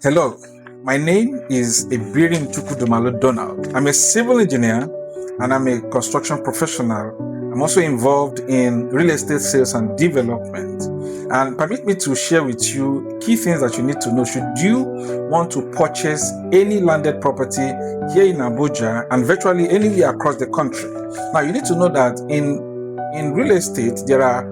Hello, my name is Ebirin Chukwudumalo Donald. I'm a civil engineer and I'm a construction professional. I'm also involved in real estate sales and development. And permit me to share with you key things that you need to know should you want to purchase any landed property here in Abuja and virtually anywhere across the country. Now, you need to know that in real estate, there are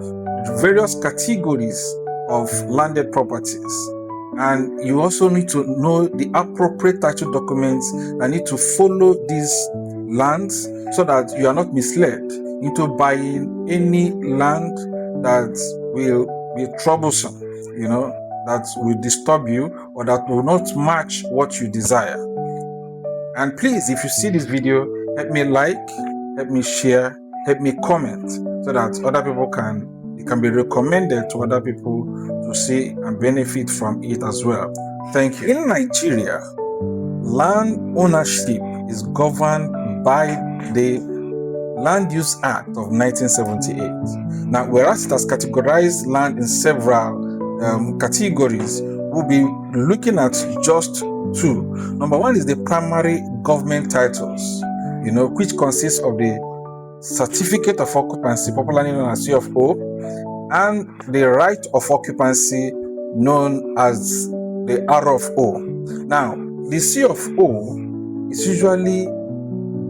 various categories of landed properties. And you also need to know the appropriate title documents that need to follow these lands so that you are not misled into buying any land that will be troublesome, that will disturb you or that will not match what you desire. And please, if you see this video, help me like, help me share, help me comment so that other people can be recommended to other people to see and benefit from it as well. Thank you. In Nigeria, land ownership is governed by the Land Use Act of 1978. Now, whereas it has categorized land in several categories, we'll be looking at just two. Number one is the primary government titles, which consists of the Certificate of Occupancy, popularly known as CFO, and the right of occupancy known as the RFO. Now, the CFO is usually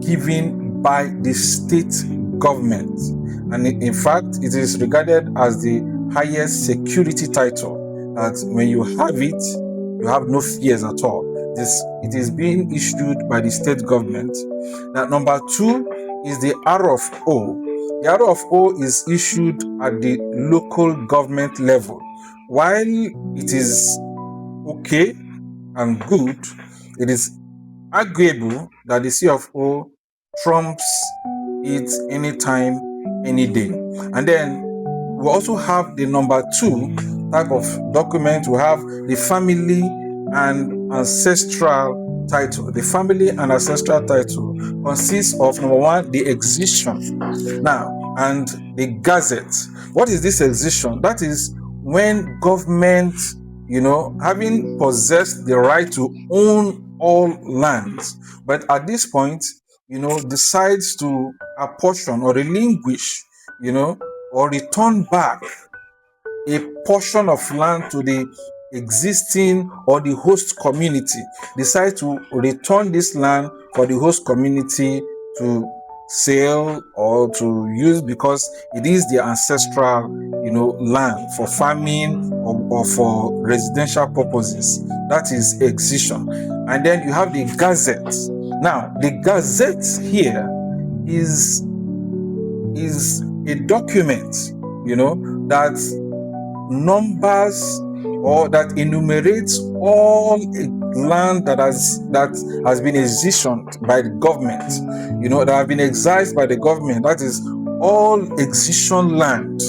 given by the state government, and in fact, it is regarded as the highest security title, that when you have it, you have no fears at all. It is being issued by the state government. Now, number two is the RFO. The RFO is issued at the local government level. While it is okay and good, it is arguable that the CFO trumps it anytime, any day. And then we also have the number two type of document. We have the family and ancestral title. The family and ancestral title consists of, number one, the Excision. Now, and the Gazette. What is this Excision? That is when government, having possessed the right to own all lands, but at this point, decides to apportion or relinquish, or return back a portion of land to the existing or the host community, decide to return this land for the host community to sell or to use because it is their ancestral, land for farming or for residential purposes. That is Excision. And then you have the Gazette. Now, the Gazette here is a document, that numbers or that enumerates all land that has been excisioned by the government, that have been excised by the government. That is all excision land,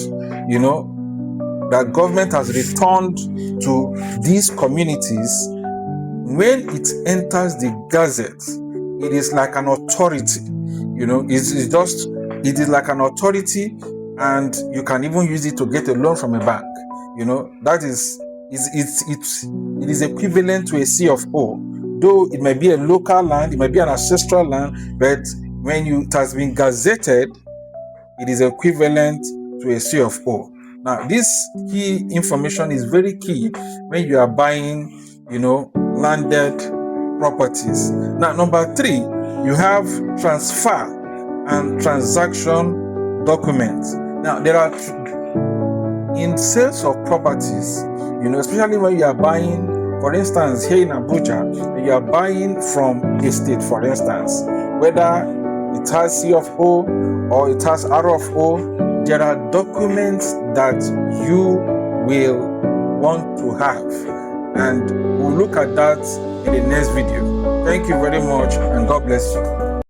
that government has returned to these communities. When it enters the Gazette, it is like an authority, it is like an authority, and you can even use it to get a loan from a bank. That is, it is equivalent to a CFO, though it might be a local land, it might be an ancestral land, but when it has been gazetted, it is equivalent to a CFO. Now, this key information is very key when you are buying, landed properties. Now, number three, you have transfer and transaction documents. Now, there are in sales of properties, especially when you are buying, for instance, here in Abuja, you are buying from a state, for instance, whether it has CFO or it has RFO, there are documents that you will want to have. And we'll look at that in the next video. Thank you very much, and God bless you.